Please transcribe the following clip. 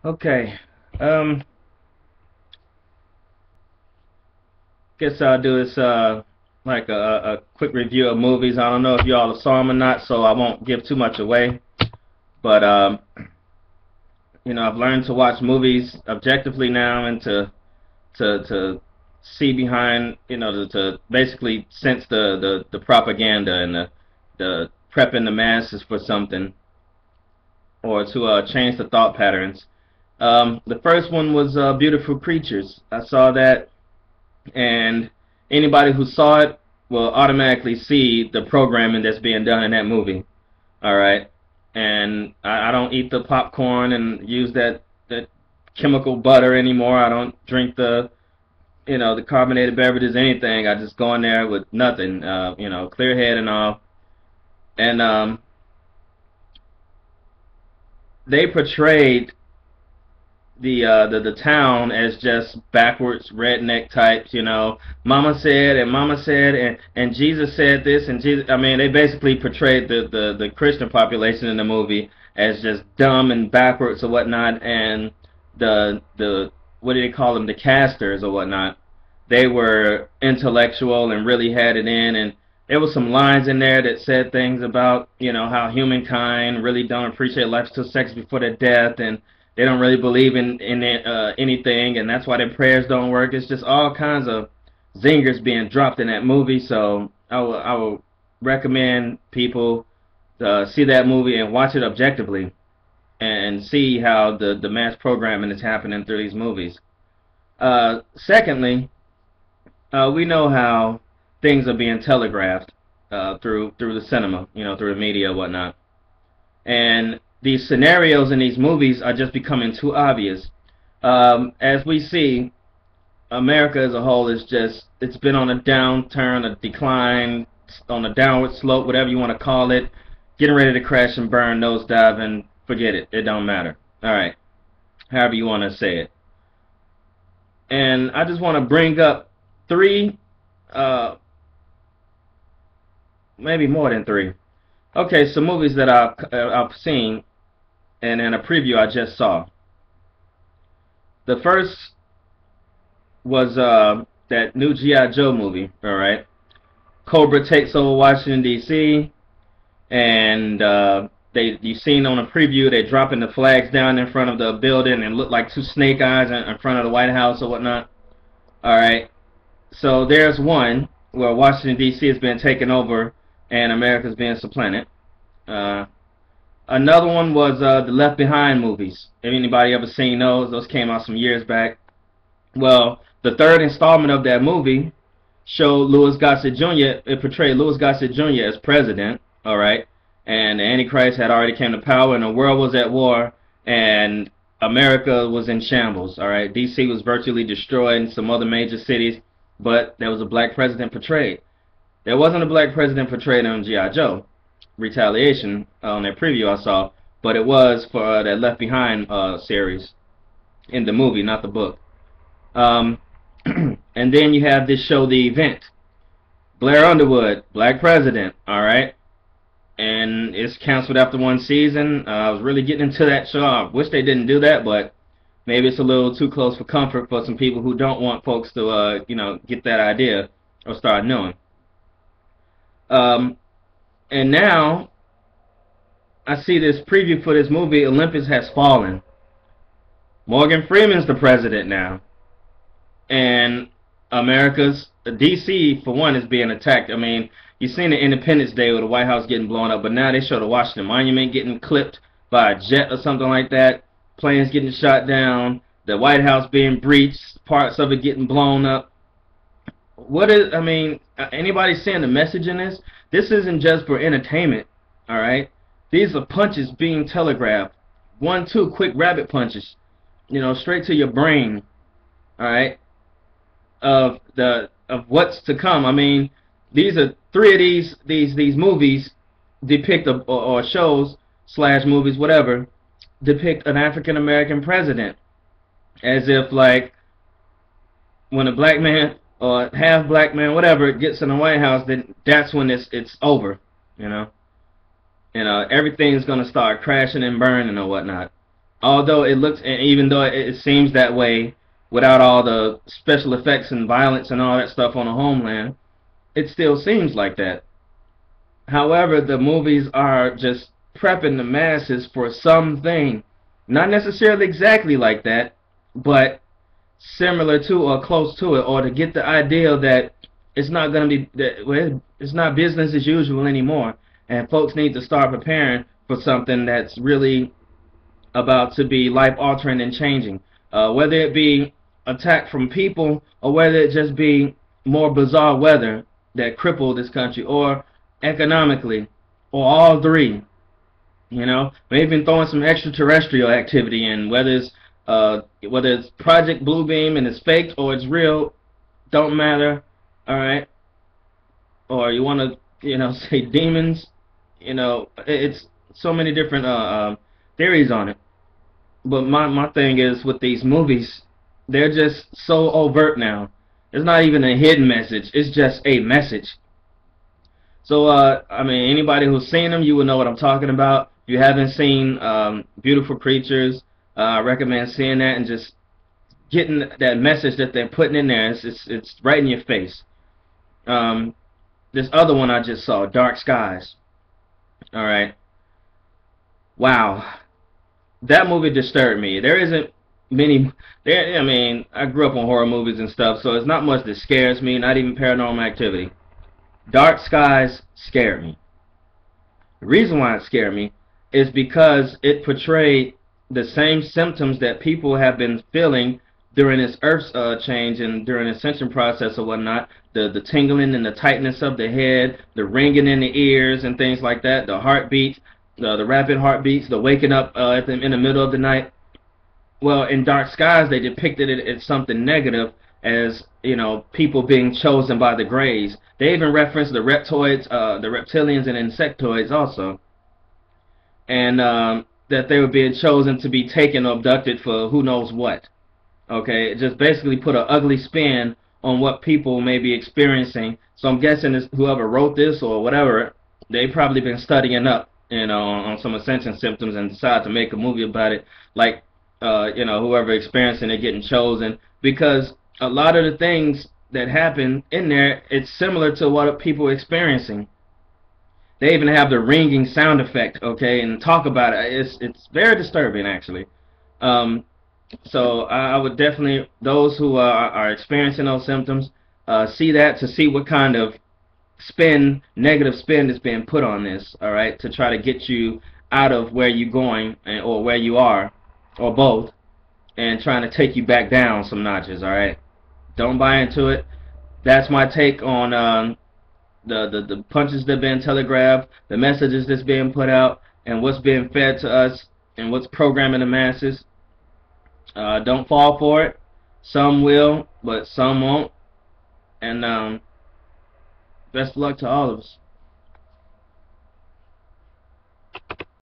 Okay. Um, guess I'll do this like a quick review of movies. I don't know if you all saw them or not, so I won't give too much away. But I've learned to watch movies objectively now and to see behind, to basically sense the propaganda and the prepping the masses for something or to change the thought patterns. The first one was Beautiful Creatures. I saw that, and anybody who saw it will automatically see the programming that's being done in that movie. All right, and I don't eat the popcorn and use that chemical butter anymore. I don't drink the carbonated beverages, anything. I just go in there with nothing, clear head and all. And they portrayed the town as just backwards redneck types, Mama said and Mama said and Jesus said this and Jesus. I mean, they basically portrayed the Christian population in the movie as just dumb and backwards or whatnot, and the what do they call them, the casters or whatnot, they were intellectual and really had it in, and there was some lines in there that said things about how humankind really don't appreciate life till seconds before their death, and they don't really believe in anything, and that's why their prayers don't work. It's just all kinds of zingers being dropped in that movie. So I will recommend people see that movie and watch it objectively and see how the mass programming is happening through these movies. Secondly, we know how things are being telegraphed through the cinema, through the media and whatnot. And these scenarios in these movies are just becoming too obvious. As we see, America as a whole it's been on a downturn, a decline, on a downward slope, whatever you want to call it, getting ready to crash and burn, nosedive, and forget it. It don't matter. All right, however you want to say it. And I just want to bring up three, maybe more than three. Okay, some movies that I've seen, and in a preview I just saw. The first was that new G.I. Joe movie. All right, Cobra takes over Washington D.C. and you've seen on a preview they dropping the flags down in front of the building and look like two snake eyes in front of the White House or whatnot. All right, so there's one where Washington D.C. has been taken over and America's being supplanted. Another one was the Left Behind movies. If anybody ever seen those, those came out some years back. Well, the third installment of that movie showed Louis Gossett Jr. It portrayed Louis Gossett Jr. as president, all right, and the Antichrist had already came to power, and the world was at war, and America was in shambles, all right. D.C. was virtually destroyed, and some other major cities, but there was a black president portrayed. There wasn't a black president portrayed on G.I. Joe Retaliation on that preview I saw, but it was for that Left Behind series in the movie, not the book. And then you have this show, The Event. Blair Underwood, black president, alright? And it's canceled after one season. I was really getting into that show. I wish they didn't do that, but maybe it's a little too close for comfort for some people who don't want folks to, get that idea or start knowing. And now, I see this preview for this movie, Olympus Has Fallen. Morgan Freeman's the president now. And America's, D.C., for one, is being attacked. I mean, you've seen the Independence Day with the White House getting blown up, but now they show the Washington Monument getting clipped by a jet or something like that, planes getting shot down, the White House being breached, parts of it getting blown up. What is, I mean, anybody seeing the message in this? This isn't just for entertainment, all right? These are punches being telegraphed. 1, 2 quick rabbit punches, straight to your brain, all right, of what's to come. I mean, these are three of these movies depict or shows / movies, whatever, depict an African American president as if like when a black man or half black man, whatever, gets in the White House, then that's when it's over, everything's gonna start crashing and burning or whatnot. although it looks, and even though it seems that way without all the special effects and violence and all that stuff on the homeland, it still seems like that. However, the movies are just prepping the masses for something, not necessarily exactly like that, but similar to or close to it, or to get the idea that it's not going to be that, well, it's not business as usual anymore, and folks need to start preparing for something that's really about to be life altering and changing, whether it be attack from people or whether it just be more bizarre weather that cripple this country, or economically, or all three. You know, maybe even throwing some extraterrestrial activity in, whether it's Project Bluebeam and it's faked or it's real, don't matter. All right, or you want to, say demons. It's so many different theories on it. But my thing is with these movies, they're just so overt now. It's not even a hidden message. It's just a message. So, I mean, anybody who's seen them, you will know what I'm talking about. If you haven't seen Beautiful Creatures, I recommend seeing that and just getting that message that they're putting in there. It's right in your face. This other one I just saw, Dark Skies. All right. Wow. That movie disturbed me. There isn't many. I mean, I grew up on horror movies and stuff, so it's not much that scares me. Not even Paranormal Activity. Dark Skies scared me. The reason why it scared me is because it portrayed the same symptoms that people have been feeling during this Earth's change and during the ascension process or whatnot. The tingling and the tightness of the head, the ringing in the ears and things like that, the heartbeats, the rapid heartbeats, the waking up in the middle of the night. Well, in Dark Skies, they depicted it as something negative, as, people being chosen by the Greys. They even referenced the reptoids, the reptilians and insectoids also. And that they were being chosen to be taken or abducted for who knows what. Okay, it just basically put an ugly spin on what people may be experiencing. So I'm guessing this, whoever wrote this or whatever, they've probably been studying up, on some ascension symptoms and decided to make a movie about it. Like, whoever experiencing it getting chosen, because a lot of the things that happen in there, it's similar to what people are experiencing. They even have the ringing sound effect, okay, and talk about it. It's very disturbing, actually. So I would definitely, those who are experiencing those symptoms, see that, to see what kind of negative spin is being put on this, all right, to try to get you out of where you're going or where you are, or both, and trying to take you back down some notches, all right. Don't buy into it. That's my take on the punches that have been telegraphed, the messages that's being put out, and what's being fed to us, and what's programming the masses. Don't fall for it. Some will, but some won't. And best of luck to all of us.